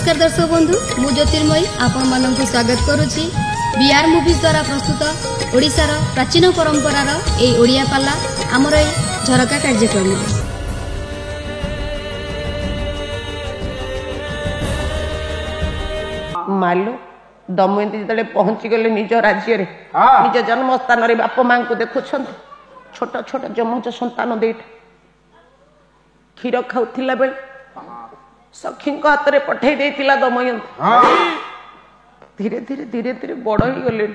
नमस्कार दर्शक बंधु मु ज्योतिर्मयी आपण मानक स्वागत करुच्ची बीआर मूवीज द्वारा प्रस्तुत ओडिशार प्राचीन परंपरार ए ओडिया पाला आमर ए झरका कार्यक्रम मालो दमयंती जो पहुंची गले निज राज्य निज जन्मस्थान बाप माँ को देखुं छोट छोट जमज संतान देठ क्षीर खाऊला बेले सखी हाथ में पठे देला दमयंती धीरे धीरे धीरे धीरे बड़ ही गले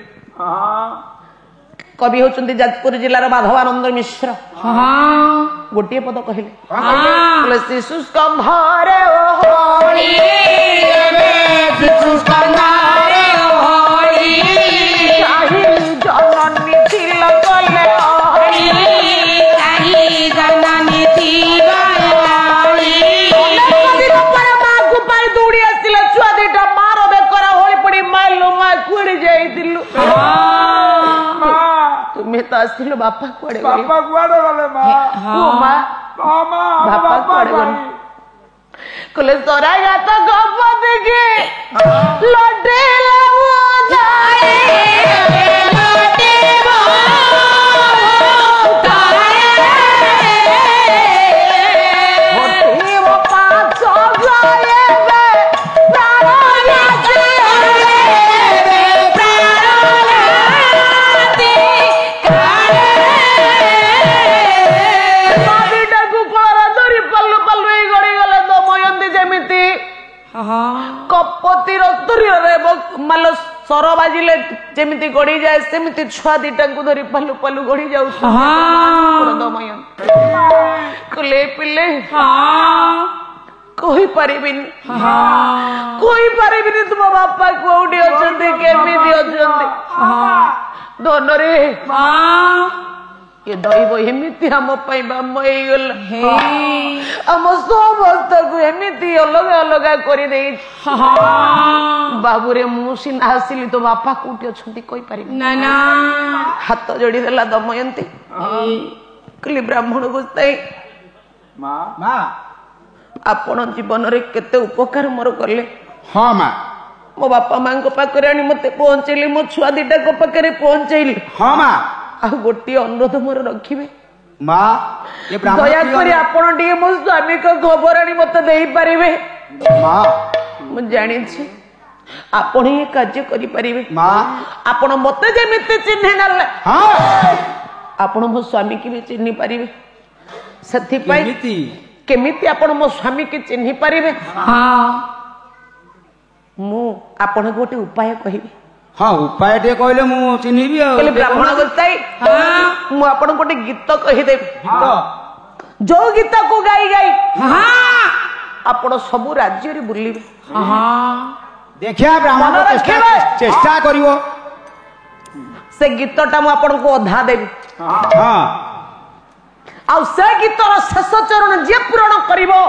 कवि होचंती जाजपुर जिलार माधवानंद मिश्र गोटे पद कहले शिशु स्कंधरे बापा कुआड़े बापा कुआड़े वाले मां बापा कुआड़े वाले कले तोरा गात गप देखे लटे लावो जाए लटे वो तारे होती वो पाँच जाए बे प्राण जाते कपति माल सर बाजिले जमी गड़ी जाए सेमती छुआ दीटा को धरी पलु पलु गड़ी जाऊ कले पिले कही पारिबिनी तुम बापा कोठी अच्छे केमी अच्छे धन रे ये दैव एमती आम बाम आम समस्त को एमती अलग अलग कर बाबूरे मु सीना आसिली तो बापा कोठी अच्छी कहीपर हाथ जोड़ी देला दमयंती कहली ब्राह्मण गोसाई आपण जीवन रे केते उपकार मोर कले हाँ माँ मो बापा माँ पाखे आनी मत पहुंचेली मो छुआ दीटा को पाखे पहुंचेली हाँ माँ आ गोटे अनुरोध मोर रखिबे माँ दयाकोरी आपण टी मो स्वामी को खबर आनी मत देई परिबे माँ मु जानी छी आपण ही कार्य करि परिबे माँ आपण मते जेमिति चिन्हे नले हाँ आपण मो स्वामी की भी चिन्हि परिबे सथि पई केमिति आपण मो स्वामी की चिन्हि परिबे हाँ मु आपण गोटे उपाय कहिबे हाँ उपाय टे कहले मु चिन्हिबी कहले ब्राह्मण गोसाई मु आपण गोटे गीत कहि देबी जो गीत को गाई गाई आपण सब राज्य रे बुलिबे देखिया ब्राह्मण चेष्टा करिवो से गीतटा मु आपण को अधा देबी हाँ आ से गीतर शेष चरण जे पूर्ण करिवो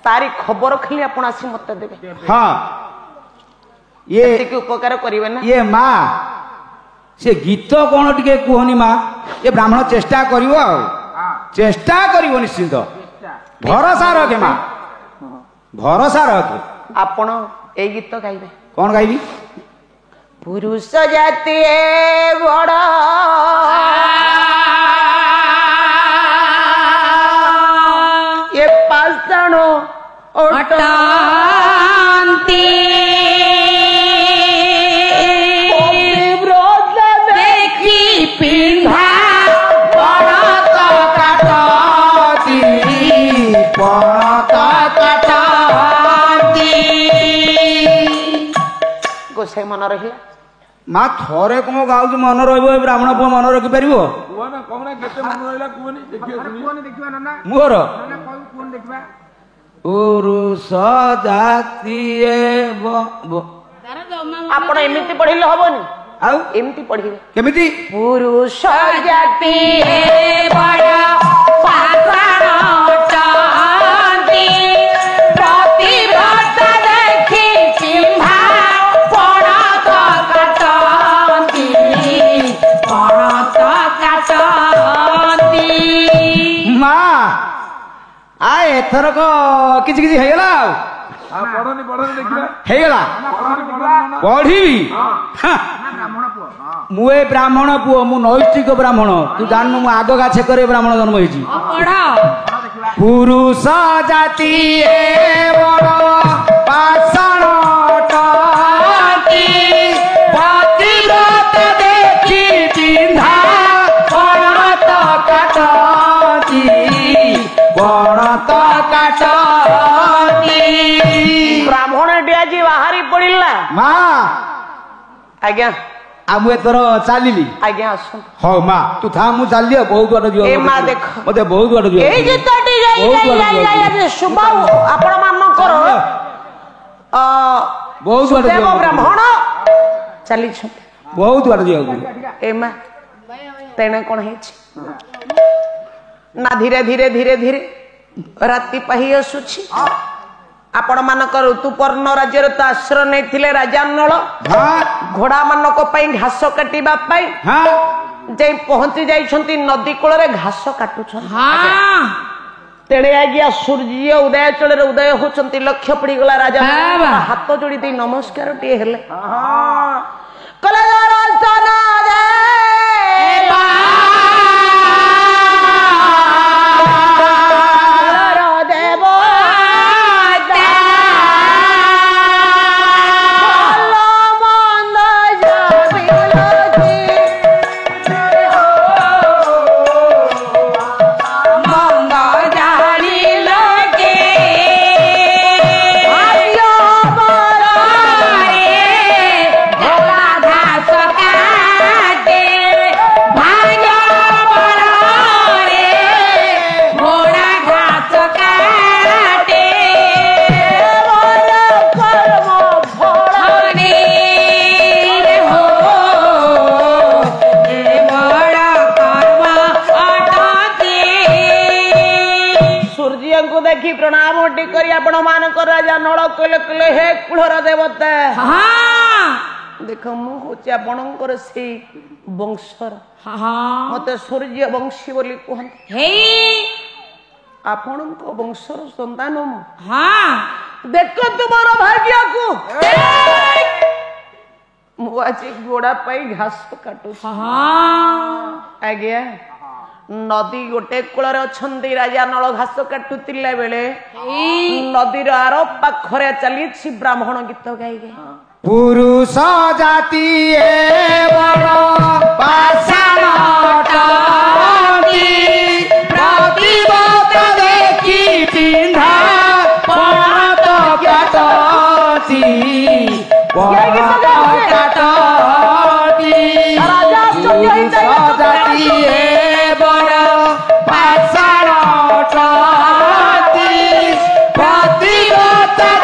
तारी खबर खाली आपण आसी मते देबे हाँ ये के उपकार करिवे ना ये माँ से गीत कौन टिके कहनी माँ ये ब्राह्मण चेष्टा करिवो चेष्टा करिवो निश्चिंत भरोसा रखे माँ भरोसा रखे आपण ए गीत गाइबे कौन गाइबी पुरुष जाति बड़ ये पाषाण अटांती गोसाई मन रहिला माँ थरे कौन गाँव मन रही ब्राह्मण पुआ मन रखिपर मोर पुरुष जाति आपण एमिति पढ़िले हबनी आउ एमिति पढ़िबे केमिति पुरुष जाति बड़ा एथरक किछि किछि हेला ହେଇଗଲା ପଢିବି ମୁଁ ଏ ବ୍ରାହ୍ମଣ ପୁଅ ମୁଁ ନୈଷ୍ଠିକ ବ୍ରାହ୍ମଣ ତୁ ଜାଣିନୁ ମୁଁ ଆଗ ଛେକରେ ବ୍ରାହ୍ମଣ ଜନ୍ମ ହେଇଛି ପୁରୁଷ ଜାତି ବଡ଼ ପାଷାଣ ପତିବ୍ରତ ଦେଖି ଚିନ୍ଧା ବଣତ କାଟନ୍ତି ବଣତ କାଟନ୍ତି ବ୍ରାହ୍ମଣଟି ଆଜି ବାହାରି ପଡିଲା ମା ଆଜ୍ଞା ଆଉ ମୁଁ ଏଥର ଚାଲିଲି ଆଜ୍ଞା ଆସନ୍ତୁ ହଉ ମା ତୁ ଥା ମୁଁ ଚାଲିଲି ଆଉ ବହୁତ ବାଟ ଯିବ ଏ ମା ଦେଖ ମତେ ବହୁତ ବାଟ ଯିବ ଏଇ ଗୀତଟି ଶୁଭ ଆପଣ ମାନଙ୍କର ବହୁତ ବାଟ ଯିବ ବ୍ରାହ୍ମଣ ଚାଲିଛନ୍ତି ବହୁତ ବାଟ ଯିବାକୁ ଏ ମା ତେଣେ କଣ ହେଇଛି ନା ଧୀରେ ଧୀରେ ଧୀରେ ଧୀରେ ରାତି ପାହି ଆସୁଛି ଆପଣ ମାନଙ୍କର ଋତୁପର୍ଣ୍ଣ ରାଜ୍ୟରେ ତ ଆଶ୍ରୟ ନେଇଥିଲେ ରାଜା ନଳ ଘୋଡା ମାନଙ୍କ ପାଇଁ ଘାସ କାଟିବା ପାଇଁ ଯାଇ ପହଞ୍ଚି ଯାଇଛନ୍ତି ନଦୀ କୂଳରେ ଘାସ କାଟୁଛନ୍ତି ତେଣେ ଆଜ୍ଞା ସୂର୍ଯ୍ୟ ଉଦୟ ଚଳରେ ଉଦୟ ହଉଛନ୍ତି ଲକ୍ଷ୍ୟ ପଡିଗଲା ରାଜା ହାତ ଯୋଡି ଦେଇ ନମସ୍କାର ଟିଏ ହେଲେ देखी प्रणाम करी आपण मानक राजा नल कहले कहले हे कुलर देवता देख मु होची आपणकर से वंशर मते सूर्य वंशी बोली कहते आपणक वंशर संतान मु देख तुमर भाग्य को मु आज गोड़ा पाई घास काटू आज्ञा नदी गोटे कूलर अच्छी राजा नल घास काटुला बेले नदीर आर पाखरे चली ब्राह्मण गीत गाई गाई पुरुष जाति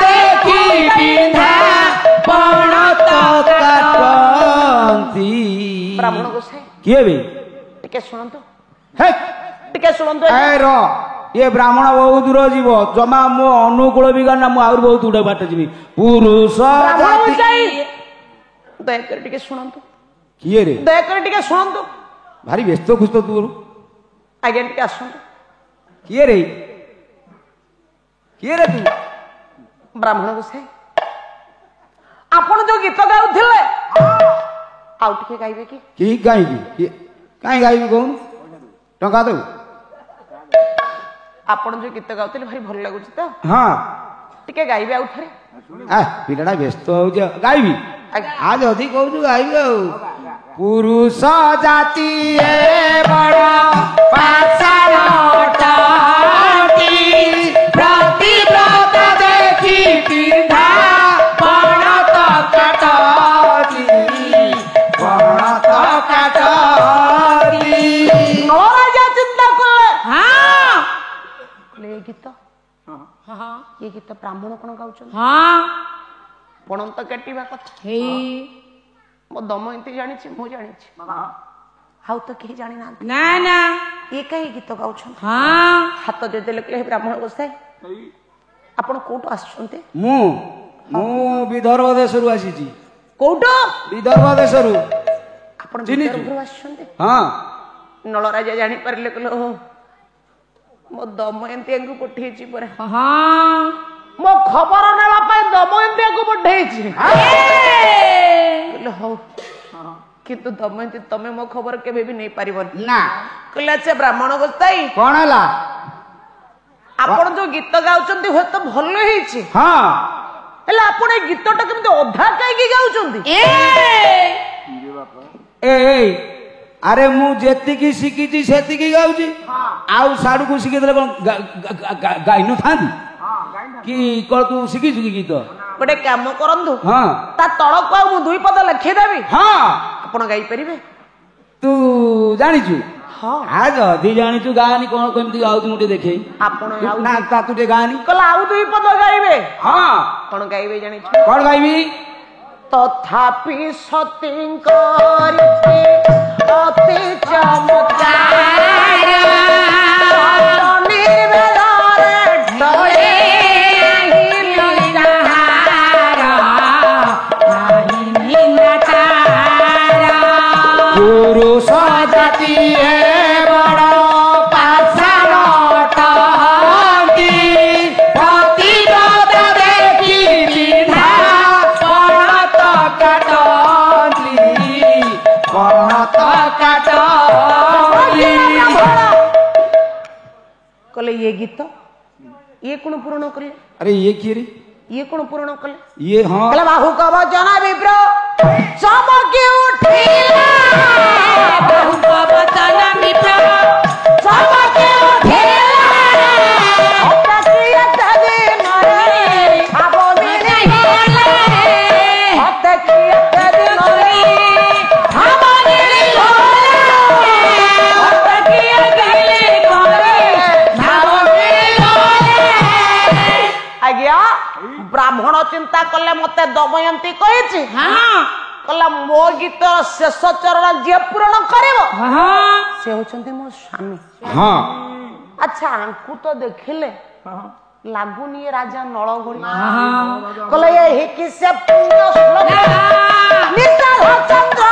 देखी चिंधा पणत काटती ब्राह्मण गोसाई किए भी टिके सुनंतु हे टिके सुनंतु ए रो ये ब्राह्मण बहुत दूर जीव जमा मो अनुकूल भी गाना मु आउर बहुत दूर बाट जीवी पुरुष दयाकर टिके सुनंतु किए रे दयाकर टिके सुनंतु भारी व्यस्त खुश तो तू आगे टिके आसंतु किए रे तू ब्राह्मण गोसाई आपण जो गीत गाउथिले आउ टिके गाइबे कि गाइबी काई गाइबी कहून टंका दो आपण जो गीत गाउथिले भारी भल लागुची त हां टिके गाइबे आउ थरे आ पिलाडा व्यस्त हो जा गाइबी आज अधिक कहू गाइबी आ पुरुष जाति ए बड़ा पाषाणटी प्रतिव्रत देखी पिंधा पणत काटती पणत काटती नराजा चिंता करले हां ले गीत हां ये गीत ब्राह्मण कोन गाउछन हां पणत काटिबा कथा हे मो दमयंती जानिछि मु जानिछि हाउ तो के जानि ना ना ना ये कई गीत गाउछन हां हाथ दे देले के ब्राह्मण गोसाई आपण कोट आछन्ते मु विदर्भ देशरु आसीछि कोट विदर्भ देशरु आपण विदर्भ आछन्ते हां नल राजा जानि परले कलो मो दमयंती अंगु पठेछि पर हां ମୋ ଖବର ନେବା ପାଇଁ ଦମୟନ୍ତୀକୁ ପଠେଇଛି। କହିଲେ ହଉ, କିନ୍ତୁ ଦମୟନ୍ତୀ ତମେ ମୋ ଖବର କେବେ ବି ନେଇପାରିବନି ନା। କହିଲେ ଆଚ୍ଛା ବ୍ରାହ୍ମଣ ଗୋସାଇ କଣ ହେଲା? ଆପଣ ଯୋଉ ଗୀତ ଗାଉଛନ୍ତି ହୁଏତ ଭଲ ହେଇଛି, ହଁ, ହେଲେ ଆପଣ ଏଇ ଗୀତଟା କେମିତି ଅଧା କାହିଁକି ଗାଉଛନ୍ତି? ଆରେ ମୁଁ ଯେତିକି ଶିଖିଛି ସେତିକି ଗାଉଛି, ଆଉ ସାଡୁକୁ ଶିଖିଥିଲେ କଣ ଗାଇ ନଥାନ୍ତି କି? କଣ ତୁ ଶିଖିଛୁ କି ଗୀତ? ଗୋଟେ କାମ କରନ୍ତୁ, ହଁ, ତା ତଳକୁ ଆଉ ମୁଁ 2 ପଦ ଲେଖିଦେବି, ହଁ, ଆପଣ ଗାଇପାରିବେ? ତୁ ଜାଣିଛୁ? ହଁ। ଯଦି ଜାଣିଛୁ ଗାନି, କଣ କେମିତି ଗାଉଛି ମୁଁ ଟିକେ ଦେଖେଇ। ଆପଣ ଆଉ ନା ତା ତୁ ଟିକେ ଗାନି। କହିଲେ ଆଉ 2 ପଦ ଗାଇବେ। ହଁ, କଣ ଗାଇବେ ଜାଣିଛୁ? କଣ ଗାଇବି? ତଥାପି ସତୀଙ୍କର ଅତି ଚମତ୍କାର ନିର୍ବେଦରେ ଢଳେ ପୁରୁଷ ଜାତି ବଡ଼ ପାଷାଣ ଅଟନ୍ତି, ପ୍ରତିରୋଧ ଦେଖି ବିଧା ପଣତ କାଟନ୍ତି, ପଣତ କାଟନ୍ତି। କହିଲେ ଇଏ ଗୀତ ଇଏ କଣ ପୂରଣ କଲେ? ଆରେ ଇଏ କିଏ ରେ? ଇଏ କଣ ପୂରଣ କଲେ? ଇଏ ହଁ, କହିଲେ ବାହୁ କବଚନ ବିପ୍ର ଚମକି ଉଠିଲା, ବାହୁ କବଚନ ବିପ୍ର ଚମକି ଉଠିଲା, ଅତକିୟତ ଦିନରେ ଭାବ ମିଳିଗଲା, ଅତକିୟତ ଦିନରେ ଭାବ ମିଳିଗଲା, ଅତକିୟତ ଦିନରେ ଭାବ ମିଳିଗଲା। ଆଜ୍ଞା, ବ୍ରାହ୍ମଣ ଚିନ୍ତା କଲେ ମତେ ଦମୟନ୍ତୀ କହିଛି, କହିଲା ମୋ ଗୀତ ଶେଷ ଚରଣ ଯିଏ ପୂରଣ କରିବ ସେ ହଉଛନ୍ତି ମୋ ସ୍ୱାମୀ। ହଁ, ଆଚ୍ଛା ଆଙ୍କୁ ତ ଦେଖିଲେ ଲାଗୁନି ଏ ରାଜା ନଳ ଭଳି। କହିଲେ ଏହି କି ସେ ପୁଣ୍ୟ ଶ୍ଲୋକ ନିଶାଳ ଚନ୍ଦ୍ର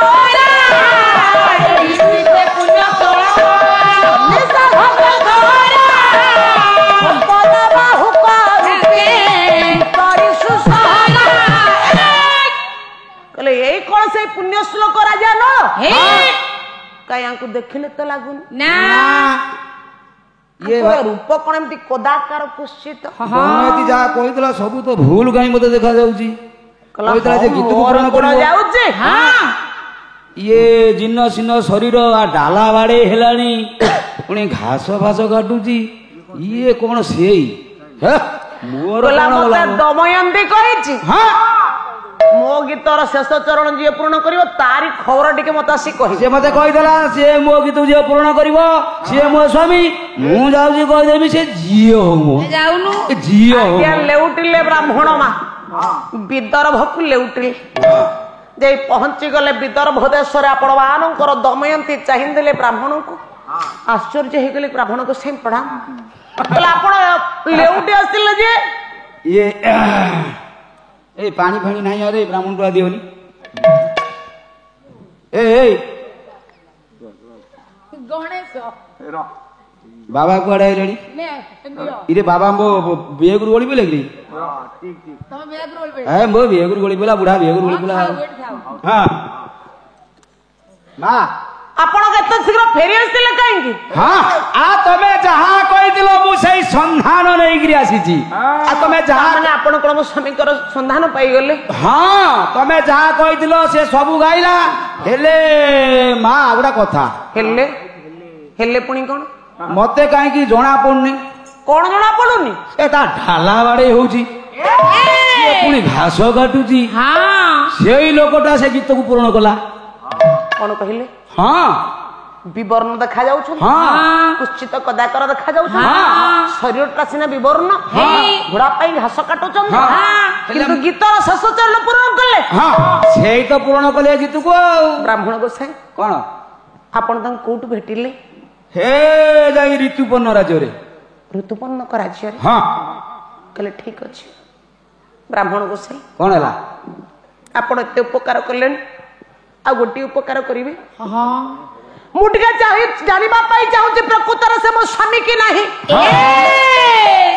ଏଇ କଣ ସେଇ ପୁଣ୍ୟ ଶ୍ଲୋକ ରାଜା ନଳ? କାଇଁ ଦେଖିଲେ ତ ଲାଗୁନି ନା। ଇଏ ରୂପ କଣ ଏମିତି କଦାକାର କୁଶ୍ଚିତ? ଦମୟନ୍ତୀ ଯାହା କହିଥିଲା ସବୁ ତ ଭୁଲ କାହିଁ ମତେ ଦେଖାଯାଉଛି। କହିଥିଲା ଯେ ଗୀତକୁ ପୂରଣ କରିବ। ଯାଉଛି ଇଏ ଜିନ ସିନ ଶରୀର ଡାଲା ବାଡେଇ ହେଲାଣି, ପୁଣି ଘାସ ଫାସ କାଟୁଛି। ଇଏ କଣ ସେଇ ମୋର ଦମୟନ୍ତୀ କହିଛି ମୋ ଗୀତର ଶେଷ ଚରଣ ଯିଏ ପୂରଣ କରିବ ତାରି ଖବର ଟିକେ ମତେ ଆସି କହି। ସେ ମତେ କହିଥିଲା ସିଏ ମୋ ଗୀତ ଯିଏ ପୂରଣ କରିବ ସିଏ ମୋ ସ୍ୱାମୀ। ମୁଁ ଯାଉଛି କହିଦେବି ସେ ଝିଅ ହଉ ଝିଅ ଲେଉଟିଲେ ବ୍ରାହ୍ମଣ ମା ବିଦର୍ଭକୁ ଲେଉଟିଲେ ଯାଇ ପହଞ୍ଚି ଗଲେ ବିଦର୍ଭ ଦେଶରେ ଆପଣ ମାନଙ୍କର ଦମୟନ୍ତୀ ଚାହିଁଦେଲେ ବ୍ରାହ୍ମଣଙ୍କୁ। ଆଶ୍ଚର୍ଯ୍ୟ ହେଇଗଲେ ବ୍ରାହ୍ମଣଙ୍କୁ ସେ ପ୍ରଣାମ। ଆପଣ ଲେଉଟି ଆସିଲେ ଯେ ଇଏ ଏ ପାଣି ଫାଣି ନାହିଁ ଆରେ ବ୍ରାହ୍ମଣ ଟୁଆ ଦିଅନି। ବାବା କୁଆଡେ ଆଇଲେଣି? ଇରେ ବାବା ମୋ ବେଗରୁ ଓଳି ପଇଲେ କି? ମୋ ବେଗରୁ ଓଳି ପଇଲା, ବୁଢା ବେଗରୁ ଓଳି ପଇଲା। ହଁ ମା ଆପଣ କେତେ ଶୀଘ୍ର ଫେରି ଆସିଥିଲେ କାହିଁକି? ତମେ ଯାହା କହିଥିଲ ମୁଁ ସେଇ ସନ୍ଧାନ ନେଇକିରି ଆସିଛି। ତମେ ଯାହା ଆପଣ କଣ ମୋ ସ୍ୱାମୀଙ୍କର ସନ୍ଧାନ ପାଇଗଲେ? ହଁ ତମେ ଯାହା କହିଥିଲ ସେ ସବୁ ଗାଇଲା। ହେଲେ ମା ଗୋଟେ କଥା ହେଲେ ହେଲେ ପୁଣି କଣ ମତେ କାହିଁକି ଜଣା ପଡୁନି? କଣ ଜଣା ପଡୁନି? ଏ ତା ଢାଲା ବାଡେଇ ହଉଛି, ପୁଣି ଘାସ କାଟୁଛି। ସେଇ ଲୋକଟା ସେ ଗୀତକୁ ପୂରଣ କଲା। କଣ କହିଲେ? ହଁ ବିବର୍ଣ୍ଣ ଦେଖା ଯାଉଛନ୍ତି, କୁଶ୍ଚିତ କଦାକର ଦେଖା ଯାଉଛନ୍ତି, ଶରୀରଟା ସିନା ବିବର୍ଣ୍ଣ, ଘୋଡା ପାଇଁ ଘାସ କାଟୁଛନ୍ତି, କିନ୍ତୁ ଗୀତର ଶେଷ ଚରଣ ପୂରଣ କଲେ। ସେଇ ତ ପୂରଣ କଲେ ଗୀତକୁ। ଆଉ ବ୍ରାହ୍ମଣ ଗୋସାଇଁ କଣ ଆପଣ ତାଙ୍କୁ କୋଉଠୁ ଭେଟିଲେ? ହେ ଯାଇ ଋତୁପର୍ଣ୍ଣ ରାଜ୍ୟରେ। ଋତୁପର୍ଣ୍ଣକ ରାଜ୍ୟରେ? କହିଲେ ଠିକ ଅଛି। ବ୍ରାହ୍ମଣ ଗୋସାଇଁ କଣ ହେଲା? ଆପଣ ଏତେ ଉପକାର କଲେଣି, ଆଉ ଗୋଟିଏ ଉପକାର କରିବେ? ମୁଁ ଟିକେ ଜାଣିବା ପାଇଁ ଚାହୁଁଛି ପ୍ରକୃତରେ ସେ ମୋ ସ୍ୱାମୀ କି ନାହିଁ।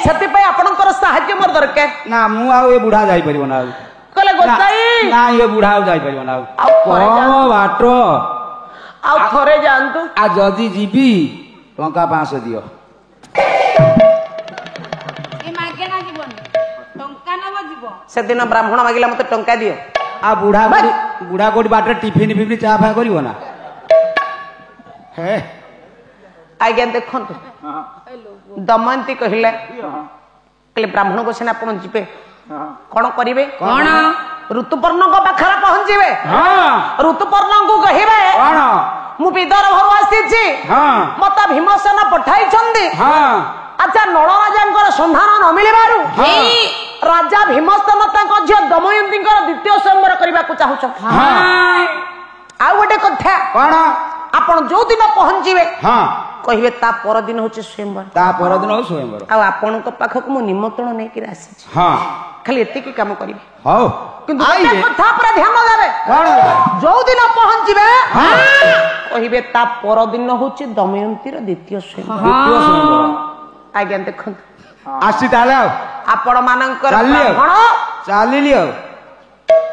ସେଥିପାଇଁ ଆପଣଙ୍କର ସାହାଯ୍ୟ ମୋର ଦରକାର। ନା ମୁଁ ଆଉ ଏ ବୁଢା ଯାଇପାରିବ ନା ଆଉ କହିଲେ ଗୋସାଇ ନା ଏ ବୁଢା ଆଉ ଯାଇପାରିବ ନା ଆଉ ଥରେ କଣ ବାଟ ଆଉ ଥରେ ଯାଆନ୍ତୁ। ଆଉ ଯଦି ଯିବି ଟଙ୍କା 500 ଦିଅ। ସେଦିନ ବ୍ରାହ୍ମଣ ମାଗିଲା ମତେ ଟଙ୍କା ଦିଅ। ଆଉ ବୁଢା କୋଉଠି ବାଟରେ ଟିଫିନ ଫିଫିନ ଚା ଫା କରିବ ନା? ହେ ଆଜ୍ଞା ଦେଖନ୍ତୁ ଦମୟନ୍ତୀ କହିଲେ ବ୍ରାହ୍ମଣଙ୍କ ସେନା ଆପଣ ଯିବେ କଣ କରିବେ? କଣ? ଋତୁପର୍ଣ୍ଣଙ୍କ ପାଖରେ ପହଞ୍ଚିବେ। ଋତୁପର୍ଣ୍ଣଙ୍କୁ କହିବେ ମୁଁ ବିଦର୍ଭରୁ ଆସିଛି, ମତେ ଭୀମସେନ ପଠାଇଛନ୍ତି। ଆଚ୍ଛା ନଳ ରାଜାଙ୍କର ସନ୍ଧାନ ନ ମିଳିବାରୁ ରାଜା ଭୀମସେନ ତାଙ୍କ ଝିଅ ଦମୟନ୍ତୀଙ୍କର ଦ୍ୱିତୀୟ ସ୍ୱୟଂବର କରିବାକୁ ଚାହୁଁଛନ୍ତି। ଆଉ ଗୋଟେ କଥା କଣ? ଆପଣ ଯୋଉ ଦିନ ପହଞ୍ଚିବେ କହିବେ ତା ପରଦିନ ହଉଛି ସ୍ୱୟଂବର। ତା ପରଦିନ ହଉଛି ସ୍ୱୟଂବର। ଆଉ ଆପଣଙ୍କ ପାଖକୁ ମୁଁ ନିମନ୍ତ୍ରଣ ନେଇକି ଆସିଛି। ଖାଲି ଏତିକି କାମ କରିବେ। ହଉ କିନ୍ତୁ ଗୋଟେ କଥା ଉପରେ ଧ୍ୟାନ ଦେବେ। ଯୋଉ ଦିନ ପହଞ୍ଚିବେ କହିବେ ତା ପରଦିନ ହଉଛି ଦମୟନ୍ତୀର ଦ୍ୱିତୀୟ ସ୍ୱୟଂବର। ଆଜ୍ଞା ଦେଖନ୍ତୁ ଆସି ତାହେଲେ ଆଉ ଆପଣ ମାନଙ୍କର ଚାଲିଲି ଆଉ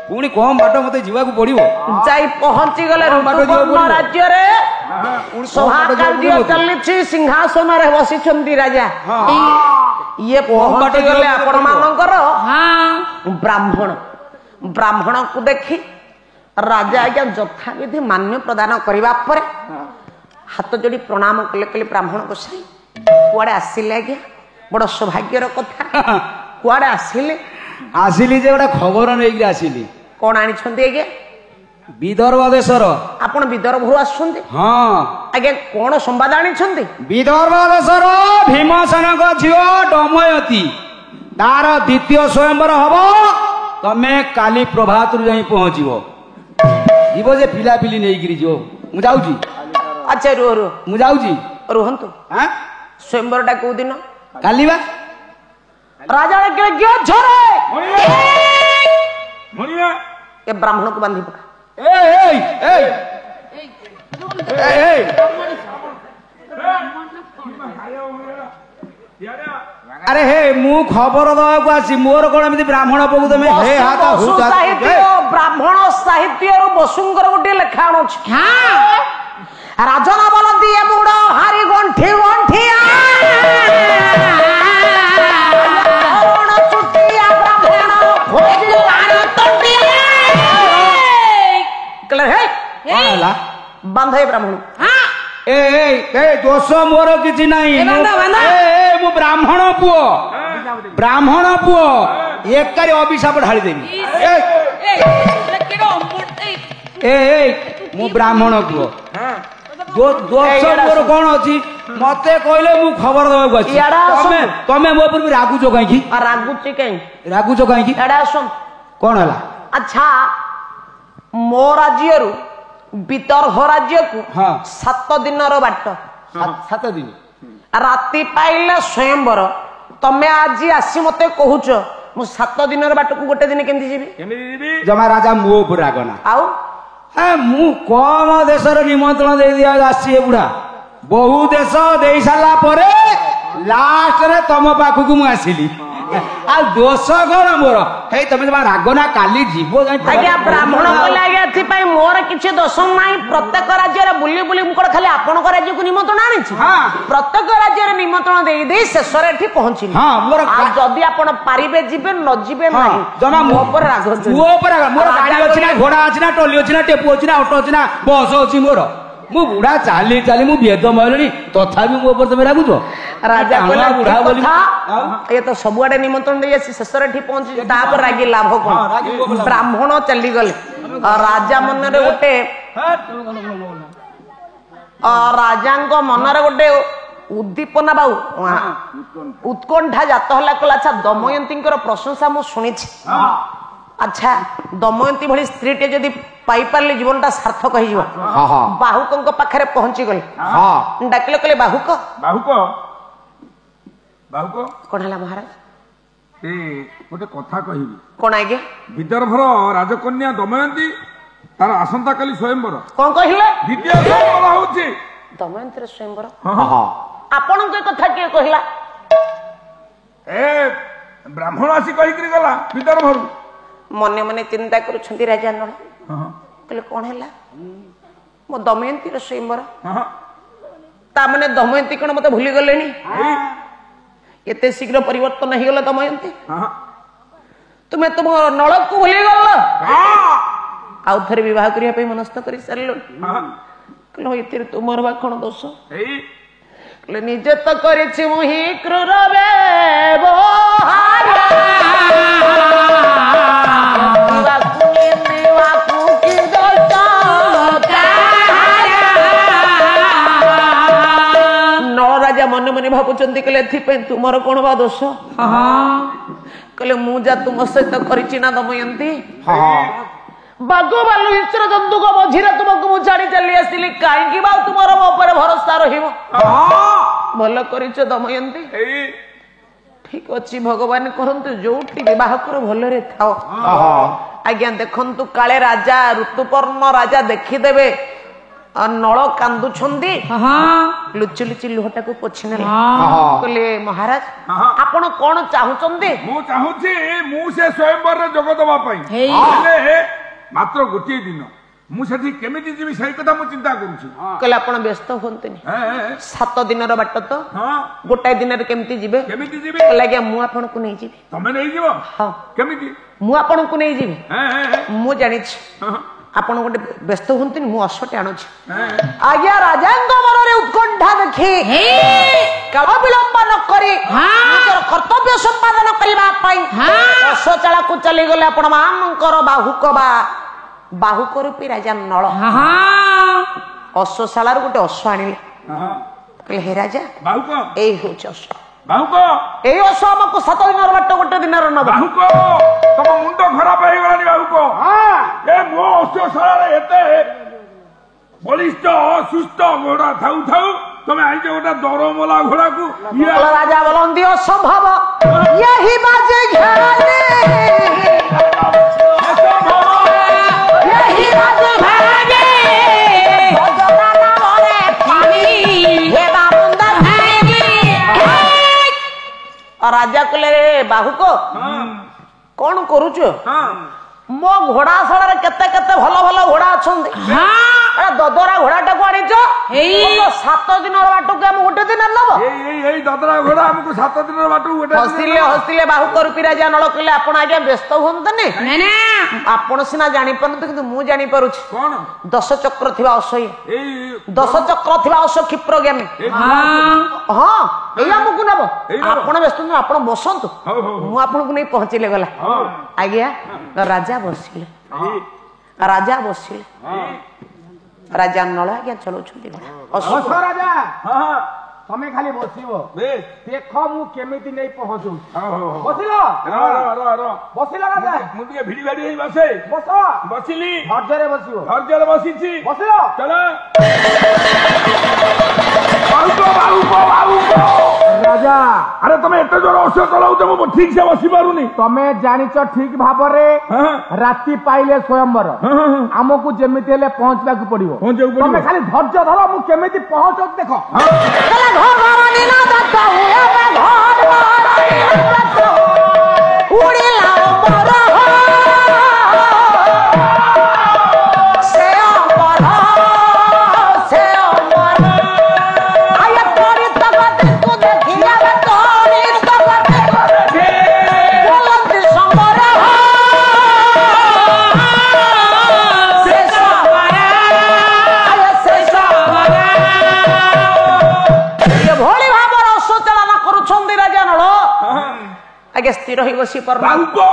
ପୁଣି କମ ବାଟ ମତେ ଯିବାକୁ ପଡିବ। ଯାଇ ପହଞ୍ଚି ଗଲେ ଋତୁପର୍ଣ୍ଣ ରାଜ୍ୟରେ ସଭା କାର୍ଯ୍ୟ ଚାଲିଛି, ସିଂହାସନରେ ବସିଛନ୍ତି ରାଜା। ଇଏ ପହଞ୍ଚି ଗଲେ ଆପଣ ମାନଙ୍କର ବ୍ରାହ୍ମଣକୁ ଦେଖି ରାଜା ଆଜ୍ଞା ଯଥାବିଧି ମାନ୍ୟ ପ୍ରଦାନ କରିବା ପରେ ହାତ ଯୋଡି ପ୍ରଣାମ କଲେ। କହିଲେ ବ୍ରାହ୍ମଣ ଗୋସାଇ କୁଆଡେ ଆସିଲେ ଆଜ୍ଞା? ବଡ ସୌଭାଗ୍ୟର କଥା। କୁଆଡେ ଆସିଲି ଯେ ଗୋଟେ ଖବର ନେଇକି ଆସିଲି। କଣ ଆଣିଛନ୍ତି ଆଜ୍ଞା? ବିଦର୍ଭ ଦେଶର। ଆପଣ ବିଦର୍ଭରୁ ଆସୁଛନ୍ତି? ଆଜ୍ଞା କଣ ସମ୍ବାଦ ଆଣିଛନ୍ତି? ବିଦର୍ଭ ଦେଶର ଭୀମସେନଙ୍କ ଝିଅ ଦମୟନ୍ତୀ ତାର ଦ୍ୱିତୀୟ ସ୍ୱୟଂବର ହବ। ତମେ କାଲି ପ୍ରଭାତରୁ ଯାଇ ପହଞ୍ଚିବ। ଯିବ ଯେ ପିଲାପିଲି ନେଇକିରି ଯିବ। ମୁଁ ଯାଉଛି। ଆଚ୍ଛା ରୁହ ମୁଁ ଯାଉଛି। ରୁହନ୍ତୁ। ସ୍ୱୟଂବରଟା କୋଉ ଦିନ? କାଲି ବା। ରାଜା ଏ ବ୍ରାହ୍ମଣକୁ ବାନ୍ଧି ପକା। ଆରେ ହେ ମୁଁ ଖବର ଦବାକୁ ଆସି ମୋର କଣ ଏମିତି ବ୍ରାହ୍ମଣ ପକୁ ତମେ ବ୍ରାହ୍ମଣ ସାହିତ୍ୟରୁ ବସୁଙ୍କର ଗୋଟିଏ ଲେଖା ଆଣୁଛି। ରାଜନ ବଲ ଦିଏ ବୁଡ ହାରି ଗଣ୍ଠି ଗଣ୍ଠିଆ ବାନ୍ଧ ବ୍ରାହ୍ମଣ। ଦୋଷ ମୋର କିଛି ନାହିଁ। ମୁଁ ବ୍ରାହ୍ମଣ ପୁଅ ଏକାରି ଅଭିଶାପ ଢାଳିଦେବି। ମୁଁ ବ୍ରାହ୍ମଣ ପୁଅ। ଦୋଷ ମୋର କଣ ଅଛି? ମତେ କହିଲେ ମୁଁ ଖବର ଦବାକୁ ଅଛି। ତମେ ମୋ ଉପରେ ରାଗୁଛ କାହିଁକି? ରାଗୁଛ କାହିଁକି? କଣ ହେଲା? ଆଚ୍ଛା ମୋ ରାଜ୍ୟରୁ ବିଦର୍ଭ ରାଜ୍ୟକୁ 7 ଦିନର ବାଟ। 7 ଦିନ। ରାତି ପାଇଲେ ସ୍ୱୟଂବର। ତମେ ଆଜି ଆସି ମତେ କହୁଛ ମୁଁ 7 ଦିନର ବାଟକୁ ଗୋଟେ ଦିନ କେମିତି ଯିବି? ଜମା ରାଜା ମୋ ଉପରେ ରାଗନା। ଆଉ ମୁଁ କମ ଦେଶର ନିମନ୍ତ୍ରଣ ଦେଇ ଆସିଛି। ଏ ବୁଢା ବହୁ ଦେଶ ଦେଇ ସାରିଲା ପରେ ଲାଷ୍ଟରେ ତମ ପାଖକୁ ମୁଁ ଆସିଲି। ଆଉ ଦୋଷ କଣ ମୋର? ହେଇ ତମେ ଜମା ରାଗନା। କାଲି ଯିବ। ଆଜ୍ଞା ବ୍ରାହ୍ମଣ କହିଲେ ଆଜ୍ଞା ଏଥିପାଇଁ ମୋର କିଛି ଦୋଷ ନାହିଁ। ପ୍ରତ୍ୟେକ ରାଜ୍ୟରେ ବୁଲି ବୁଲି ମୁଁ କଣ ଖାଲି ଆପଣଙ୍କ ରାଜ୍ୟକୁ ନିମନ୍ତ୍ରଣ ଆଣିଛି? ପ୍ରତ୍ୟେକ ରାଜ୍ୟରେ ନିମନ୍ତ୍ରଣ ଦେଇ ଦେଇ ଶେଷରେ ଏଠି ପହଞ୍ଚିଲି। ଯଦି ଆପଣ ପାରିବେ ଯିବେ, ନ ଯିବେ ନାହିଁ। ଜମା ମୋ ଉପରେ ରାଗ। ମୋର ଗାଡି ଅଛି ନା, ଘୋଡା ଅଛି ନା, ଟଲି ଅଛି ନା, ଟେପୁ ଅଛି ନା, ଅଟୋ ଅଛି ନା, ବସ ଅଛି ମୋର। ମୁଁ ବୁଢା ଚାଲି ମୁଁ ବେଦ ମହିଳୀ, ତଥାପି ମୋ ଉପରେ ତମେ ରାଗୁଛ? ରାଜା ବୁଢା ବୋଲି ଏ ତ ସବୁଆଡେ ନିମନ୍ତ୍ରଣ ଦେଇ ଆସି ଶେଷରେ ଏଠି ପହଞ୍ଚିଛି। ତାପରେ ରାଗି ଲାଭ କଣ? ବ୍ରାହ୍ମଣ ଚାଲିଗଲେ। ରାଜା ମନରେ ଗୋଟେ ରାଜାଙ୍କ ମନରେ ଗୋଟେ ଉଦ୍ଦୀପନା ବା ଉତ୍କଣ୍ଠା ଜାତ ହେଲା। କହିଲା ଆଚ୍ଛା ଦମୟନ୍ତୀଙ୍କର ପ୍ରଶଂସା ମୁଁ ଶୁଣିଛି। ଆଚ୍ଛା ଦମୟନ୍ତୀ ଭଳି ସ୍ତ୍ରୀଟେ ଯଦି ପାଇପାରିଲେ ଜୀବନଟା ସାର୍ଥକ ହେଇଯିବ। ବାହୁକଙ୍କ ପାଖରେ ପହଞ୍ଚି ଗଲେ। ଡାକିଲେ କହିଲେ ବାହୁକ କଣ ହେଲା ମହାରାଜ? ଗୋଟେ କଥା କହିବି। କଣ ଆଜ୍ଞା? ବିଦର୍ଭର ରାଜକନ୍ୟା ଦମୟନ୍ତୀ ତାର ଆସନ୍ତା କାଲି ସ୍ୱୟଂବର। କଣ କହିଲେ? ଦ୍ୱିତୀୟ ସ୍ୱୟଂବର ହଉଛି ଦମୟନ୍ତୀର ସ୍ୱୟଂବର। ଆପଣଙ୍କ କଥା କିଏ କହିଲା? ଏ ବ୍ରାହ୍ମଣ ଆସି କହିକିରି ଗଲା ବିଦର୍ଭରୁ। ମନେ ମନେ ଚିନ୍ତା କରୁଛନ୍ତି ରାଜା ନଳ। କହିଲେ କଣ ହେଲା ମୋ ଦମୟନ୍ତୀର ସ୍ୱୟଂବର, ତାମାନେ ଦମୟନ୍ତୀ କଣ ମତେ ଭୁଲି ଗଲେଣି? ଏତେ ଶୀଘ୍ର ପରିବର୍ତ୍ତନ ହେଇଗଲା ଦମୟନ୍ତୀ, ତୁମେ ତୁମ ନଳକୁ ଭୁଲିଗଲ, ଆଉ ଥରେ ବିବାହ କରିବା ପାଇଁ ମନସ୍ଥ କରି ସାରିଲଣି। କହିଲେ ଏଥିରେ ତୁମର ବା କଣ ଦୋଷ? କହିଲେ ନିଜେ ତ କରିଛି ମୁଁ ହିଁ କ୍ରୂର ବ୍ୟବହାର, ନଳ ରାଜା ମନେ ମନେ ଭାବୁଛନ୍ତି। କହିଲେ ଏଥିପାଇଁ ତୁମର କଣ ବା ଦୋଷ? କହିଲେ ମୁଁ ଯା ତୁମ ସହିତ କରିଛି ନା ଦମୟନ୍ତୀ, ବାଘ ଭାଲୁ ହିଂସ୍ର ଜନ୍ତୁଙ୍କ ମଝିରେ ତୁମକୁ ମୁଁ ଛାଡି ଚାଲି ଆସିଲି, କାହିଁକି ବା ତୁମର ମୋ ଉପରେ ଭରସା ରହିବ? ଭଲ କରିଛ ଦମୟନ୍ତୀ। ଠିକ ଅଛି, ଭଗବାନ କରନ୍ତୁ ଯୋଉଠି ବିବାହ କର ଭଲରେ ଥାଅ। ଆଜ୍ଞା ଦେଖନ୍ତୁ, କାଳେ ରାଜା ଋତୁପର୍ଣ୍ଣ ରାଜା ଦେଖିଦେବେ ନଳ କାନ୍ଦୁଛନ୍ତି, ଲୁଚି ଲୁଚି ଲୁହଟାକୁ ପୋଛି ନେଲେ। କହିଲେ ମହାରାଜ ଆପଣ କଣ ଚାହୁଁଛନ୍ତି? ମୁଁ ଚାହୁଁଛି ମୁଁ ସେ ସ୍ୱୟଂବରରେ ଯୋଗ ଦେବା ପାଇଁ, ହେଲେ ମାତ୍ର ଗୋଟିଏ ଦିନ ମୁଁ ସେଠି କେମିତି ଯିବି ସେଇ କଥା ମୁଁ ଚିନ୍ତା କରୁଛି। କହିଲେ ଆପଣ ବ୍ୟସ୍ତ ହୁଅନ୍ତୁନି, 7 ଦିନର ବାଟ ତ, ଗୋଟାଏ ଦିନରେ କେମିତି ଯିବେ? କେମିତି ଯିବି? କହିଲେ ଆଜ୍ଞା ମୁଁ ଆପଣଙ୍କୁ ନେଇଯିବି। ତମେ ନେଇଯିବ? ହଁ। କେମିତି? ମୁଁ ଆପଣଙ୍କୁ ନେଇଯିବି, ମୁଁ ଜାଣିଛି। ଆପଣ ଗୋଟେ ବ୍ୟସ୍ତ ହୁଅନ୍ତୁନି, ମୁଁ ଅଶ୍ୱଟେ ଆଣୁଛି। ଆଜ୍ଞା ରାଜାଙ୍କ ମନରେ ଉତ୍କଣ୍ଠା ଦେଖି କାଳ ବିଳମ୍ବ ନ କରି ନିଜର କର୍ତ୍ତବ୍ୟ ସମ୍ପାଦନ କରିବା ପାଇଁ ଅଶ୍ୱ ଚାଳକୁ ଚାଲିଗଲେ ଆପଣ ମାନଙ୍କର ବାହୁକ ବା ବାହୁକ ରୂପୀ ରାଜା ନଳ। ଅଶ୍ୱଶାଳାରୁ ଗୋଟେ ଅଶ୍ୱ ଆଣିଲେ। କହିଲେ ହେ ରାଜା ଏଇ ହଉଛି ଅଶ୍ୱ, ଏଇ ଅଶ୍ୱ ଆମକୁ 7 ଦିନର ବାଟ ଗୋଟେ ଦିନର ନବ। ତମ ମୁଣ୍ଡ ଖରାପ ହେଇଗଲାଣି ବାହୁକ, ଏ ମୋ ଅଶ୍ୱଶାଳାରେ ଏତେ ବଳିଷ୍ଠ ସୁସ୍ଥ ଘୋଡା ଥାଉ ଥାଉ ତମେ ଆଇଛ ଗୋଟେ ଦରମଲା ଘୋଡାକୁ। ରାଜା ବୋଲନ୍ତି ଅସମ୍ଭବ, यही बाजे घाले यही बाजे भागे भजना ना भरे पानी हे बामुंदा भागे। राजा कहले बाहुक कौन करुच? मो घोड़ा शाला केते केते भल भल घोड़ा अच्छा, ददरा घोड़ा टाक आनीच 7 दिन बाटू आम गोटे दिन नब। ददरा घोड़ा आमको 7 दिन बाटू हसिले हसिले बाहुक रूपी राजा नल कहले आपण आज्ञा व्यस्त हुंतनी, आपण सिना जानी पारंतु किंतु मु जानी पारुछि। कोन 10 चक्र थिबा असह्य, 10 चक्र थिबा असह्य क्षिप्रज्ञानी। हां एई हमकु नब, आपण व्यस्त न, आपण बसंतु, मु आपनको नै पहुंचीले गला। आज्ञा राजा बसिले, राजा बसिले, राजा नल आज्ञा चलाउछंती घोड़ा राजा। तमे खाली बसिबो, देखो मु केमिति नै पहुंचू। बसिलो बसिलो राजा, मु टिके भिडी भाडी हेई बसे। बस बसिली, धैर्य बसिबो, धैर्य बसिछि। बसिलो चलो बाहुको राजा। अरे तमे एते जोर अश्व चलाउछ मु ठीक से बसि पारुनी। तमे जानिच ठीक भाबरे राति पाइले स्वयंवर आमको जेमिति हेले पहुंचबाकू पड़िबो। तमे खाली धैर्य धर, मु केमिति पहुंच देखो। चला घर घर नीला दत्त हुए पे घर घर दत्त उड़िला मोर से अमर आया तोरी तकत को देखिया तोरी तकत को देखी बोलत समर से समर आया से समर। भोली भावर अश्वचालना करुछंती राजा नल आगे स्थिर होई बसी पर बाहुको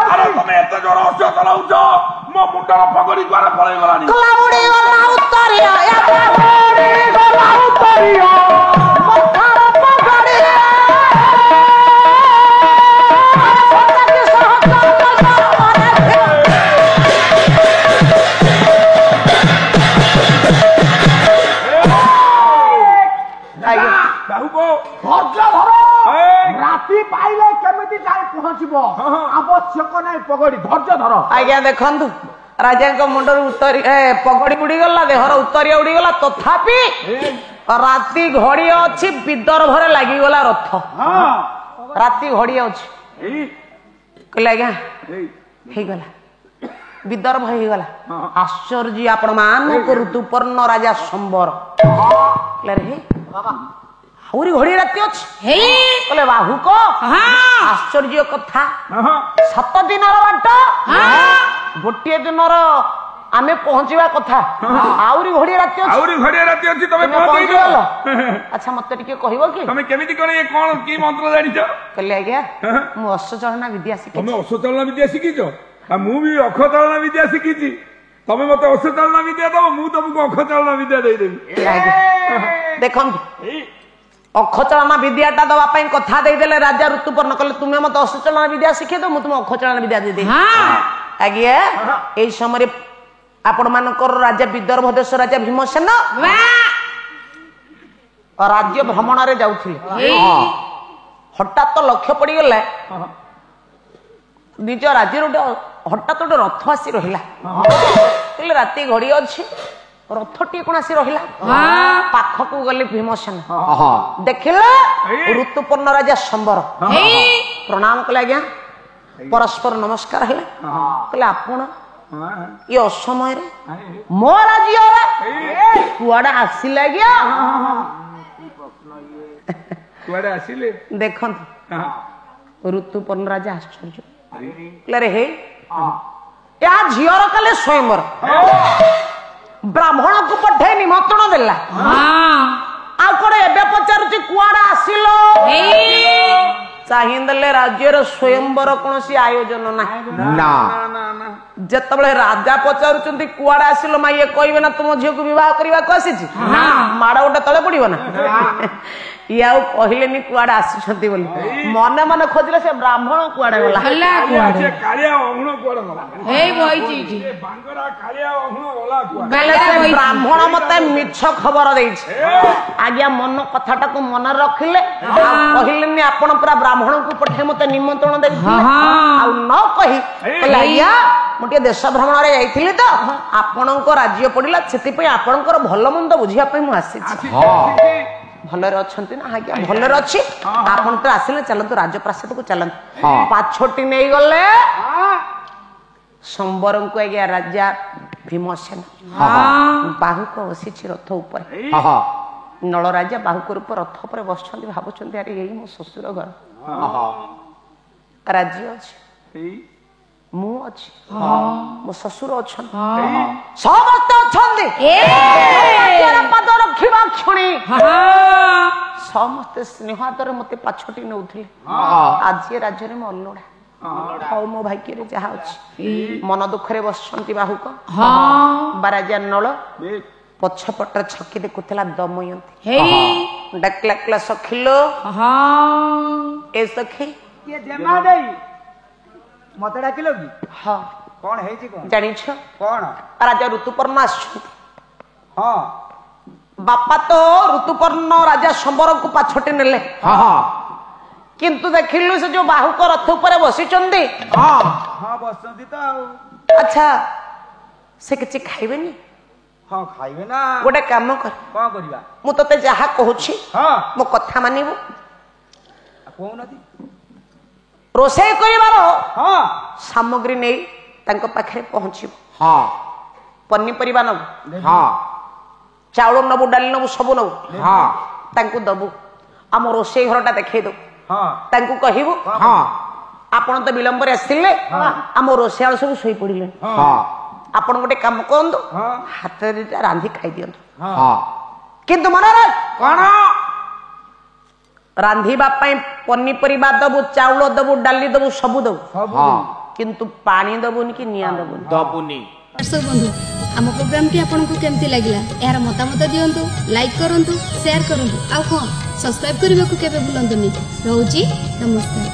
अरे तमे एते जोर अश्व चलाउछ मो मुंडर पगड़ी द्वारा पळै गलानी। क्लाउडी गला उत्तरिया एते भोली गला उत्तरिया मथार पगड़ी सतकी सहचल मारे बाहुको धैर्य धर, राति पाइले केमिति जाई पहुंचबो, आवश्यक नै पगड़ी। धैर्य धर आज्ञा देखंतु राजा मुंडर उत्तरी पगड़ी उड़ी गला, देहर उत्तरिया उड़ी गला, तथापि ରାତି ଘଡ଼ିଏ ଅଛି ବିଦର୍ଭରେ ଲାଗିଗଲା ରଥ। ରାତି ଘଡ଼ିଏ ଅଛି କହିଲେ ଆଜ୍ଞା ହେଇଗଲା ବିଦର୍ଭ ହେଇଗଲା। ଆଶ୍ଚର୍ଯ୍ୟ ଆପଣ ମାନଙ୍କୁ ଋତୁପର୍ଣ୍ଣ ରାଜା ସମ୍ବର ଆହୁରି ଘଡ଼ିଏ ରାତି ଅଛି କହିଲେ ବାହୁକ ଆଶ୍ଚର୍ଯ୍ୟ କଥା 7 ଦିନର ବାଟ ଗୋଟିଏ ଦିନର ଆମେ ପହଞ୍ଚିବା କଥା ଆହୁରି ଘଡ଼ିଏ ରାତି ଅଛି ତମେ ପହଞ୍ଚିଗଲ। ଆଚ୍ଛା ମତେ ଟିକେ କହିବ କି ତମେ କେମିତି କଣ କି ମନ୍ତ୍ର ଜାଣିଛ? କହିଲେ ଆଜ୍ଞା ମୁଁ ଅଶ୍ୱଚାଳନା ବିଦ୍ୟା ଶିଖିଛି। ତମେ ଅଶ୍ୱଚାଳନା ବିଦ୍ୟା ଶିଖିଛ? ମୁଁ ବି ଅକ୍ଷଚାଳନା ବିଦ୍ୟା ଶିଖିଛି। ତମେ ମତେ ଅଶ୍ୱଚାଳନା ବିଦ୍ୟା ଦବ, ମୁଁ ତମକୁ ଅକ୍ଷଚାଳନା ବିଦ୍ୟା ଦେଇଦେବି। ଦେଖନ୍ତୁ ଅକ୍ଷଚାଳନା ବିଦ୍ୟାଟା ଦବା ପାଇଁ କଥା ଦେଇଦେଲେ ରାଜା ଋତୁପର୍ଣ୍ଣ କହିଲେ ତୁମେ ମତେ ଅଶ୍ୱଚାଳନା ବିଦ୍ୟା ଶିଖେଇ ଦବ, ମୁଁ ତୁମ ଅକ୍ଷଚାଳନା ବିଦ୍ୟା ଦେଇଦେବି। ଆଜ୍ଞା ଏଇ ସମୟରେ ଆପଣ ମାନଙ୍କର ରାଜା ବିଦର୍ଭ ଦେଶ ରାଜା ଭୀମସେନ ରାଜ୍ୟ ଭ୍ରମଣରେ ଯାଉଥିଲେ। ହଠାତ୍ ଲକ୍ଷ୍ୟ ପଡିଗଲା ନିଜ ରାଜ୍ୟରେ ହଠାତ୍ ଗୋଟେ ରଥ ଆସି ରହିଲା। କହିଲେ ରାତି ଘଡ଼ିଏ ଅଛି ରଥଟିଏ କଣ ଆସି ରହିଲା। ପାଖକୁ ଗଲେ ଭୀମସେନ ଦେଖିଲେ ଋତୁପର୍ଣ୍ଣ ରାଜା ସମ୍ବର ପ୍ରଣାମ କଲେ। ଆଜ୍ଞା ପରସ୍ପର ନମସ୍କାର ହେଲେ। କହିଲେ ଆପଣ ଏ ଅସମୟରେ ମୋ ରାଜ୍ୟରେ କୁଆଡେ ଆସିଲେ? ଆଜ୍ଞା କୁଆଡେ ଆସିଲେ ଦେଖନ୍ତୁ ଋତୁପର୍ଣ୍ଣ ରାଜା ଆଶ୍ଚର୍ଯ୍ୟ କହିଲେ ହେ ୟା ଝିଅର କାଲି ସ୍ୱୟଂବର ବ୍ରାହ୍ମଣକୁ ପଠେଇ ନିମନ୍ତ୍ରଣ ଦେଲା ଆଉ କଣ ଏବେ ପଚାରୁଛି କୁଆଡେ ଆସିଲ? ଚାହିଁଦେଲେ ରାଜ୍ୟର ସ୍ୱୟଂବର କୌଣସି ଆୟୋଜନ ନାହିଁ। ଯେତେବେଳେ ରାଜା ପଚାରୁଛନ୍ତି କୁଆଡେ ଆସିଲ ମା ଇଏ କହିବେ ନା ତୁମ ଝିଅକୁ ବିବାହ କରିବାକୁ ଆସିଛି? ମାଡ ଗୋଟେ ତଳେ ପଡିବ ନା। ଇଏ ଆଉ କହିଲେନି କୁଆଡେ ଆସିଛନ୍ତି ବୋଲି। ମନେ ମନେ ଖୋଜିଲେ ସେ ବ୍ରାହ୍ମଣ କୁଆଡେ ଗଲା। ବ୍ରାହ୍ମଣ ମତେ ମିଛ ଖବର ଦେଇଛି। ଆଜ୍ଞା ମନ କଥାଟାକୁ ମନେ ରଖିଲେ କହିଲେନି ଆପଣ ପୁରା ବ୍ରାହ୍ମଣଙ୍କୁ ପଠେଇ ମତେ ନିମନ୍ତ୍ରଣ ଦେଇଥିଲେ ଆଉ ନ କହି ଆଜ୍ଞା ମୁଁ ଟିକେ ଦେଶ ଭ୍ରମଣରେ ଯାଇଥିଲି ତ ଆପଣଙ୍କ ରାଜ୍ୟ ପଡିଲା ସେଥିପାଇଁ ଆପଣଙ୍କର ଭଲ ମନ୍ଦ ବୁଝିବା ପାଇଁ ମୁଁ ଆସିଛି। ଭଲରେ ଅଛନ୍ତି ନା? ଆଜ୍ଞା ଭଲରେ ଅଛି। ଆପଣ ତ ଆସିଲେ ଚାଲନ୍ତୁ ରାଜପ୍ରାସାଦକୁ ଚାଲନ୍ତୁ। ପାଛୋଟି ନେଇଗଲେ ସମ୍ବରଙ୍କୁ। ଆଜ୍ଞା ରାଜା ଭୀମସେନ ବାହୁକ ବସିଛି ରଥ ଉପରେ। ନଳ ରାଜା ବାହୁକ ରୂପ ରଥ ଉପରେ ବସିଛନ୍ତି। ଭାବୁଛନ୍ତି ଆରେ ଏଇ ମୋ ଶ୍ୱଶୁର ଘର ରାଜ୍ୟ ଅଛି ମୁଁ ଅଛି ମୋ ଶ୍ୱଶୁର ଅଛନ୍ତି ସମସ୍ତେ ଅଛନ୍ତି। ପାଦ ରଖିବା କ୍ଷଣି ସମସ୍ତେ ସ୍ନେହ ଆଦରେ ମତେ ପାଛୋଟି ନେଉଥିଲେ। ଆଜି ରାଜ୍ୟରେ ମୁଁ ଅଲଗା ହଉ ମୋ ଭାଗ୍ୟରେ ଯାହା ଅଛି। ମନ ଦୁଃଖରେ ବସିଛନ୍ତି ବାହୁକ। ବା ରାଜା ନଳ ପଛପଟରେ ଛକି ଦେଖୁଥିଲା ଦମୟନ୍ତୀ। ଡାକିଲା ସଖିଲୋ ଏ ସଖୀ ମତେ ଡାକିଲ କି? ହଁ କଣ ହେଇଛି କଣ ଜାଣିଛ? କଣ? ରାଜା ଋତୁପର୍ଣ୍ଣ ଆସିଛନ୍ତି। ବାପା ତ ଋତୁପର୍ଣ୍ଣ ରାଜା ସମ୍ବରକୁ ପାଛୋଟି ନେଲେ କିନ୍ତୁ ଦେଖିଲୁ ସେ ଯୋଉ ବାହୁକ ରଥ ଉପରେ ବସିଛନ୍ତି। ବସନ୍ତି ତ ଆଉ। ଆଚ୍ଛା ସେ କିଛି ଖାଇବେନି? ଖାଇବେ ନା। ଗୋଟେ କାମ କର। କଣ କରିବା? ମୁଁ ତତେ ଯାହା କହୁଛି ମୋ କଥା ମାନିବୁ। କହୁନାହାନ୍ତି। ରୋଷେଇ କରିବାର ସାମଗ୍ରୀ ନେଇ ତାଙ୍କ ପାଖରେ ପହଞ୍ଚିବ। ପନିପରିବା ନବୁ ଚାଉଳ ନବୁ ଡାଲି ନବୁ ସବୁ ନବୁ ତାଙ୍କୁ ଦବୁ। ଆମ ରୋଷେଇ ଘରଟା ଦେଖେଇ ଦବୁ। ତାଙ୍କୁ କହିବୁ ଆପଣ ତ ବିଳମ୍ବରେ ଆସିଥିଲେ ଆମ ରୋଷେଇଆଳ ସବୁ ଶୋଇ ପଡିଲେଣି ଆପଣ ଗୋଟେ କାମ କରନ୍ତୁ ହାତରେ ରାନ୍ଧି ଖାଇ ଦିଅନ୍ତୁ। କିନ୍ତୁ ମନରେ କଣ ରାନ୍ଧିବା ପାଇଁ ପନିପରିବା ଦବୁ ଚାଉଳ ଦବୁ ଡାଲି ଦବୁ ସବୁ ଦବୁ କିନ୍ତୁ ପାଣି ଦବୁନି କି ନିଆଁ ଦବୁନି। ଦର୍ଶକ ବନ୍ଧୁ ଆମ ପ୍ରୋଗ୍ରାମଟି ଆପଣଙ୍କୁ କେମିତି ଲାଗିଲା ଏହାର ମତାମତ ଦିଅନ୍ତୁ, ଲାଇକ୍ କରନ୍ତୁ, ସେୟାର କରନ୍ତୁ ଆଉ ହଁ ସବସ୍କ୍ରାଇବ କରିବାକୁ କେବେ ଭୁଲନ୍ତୁନି। ରହୁଛି ନମସ୍କାର।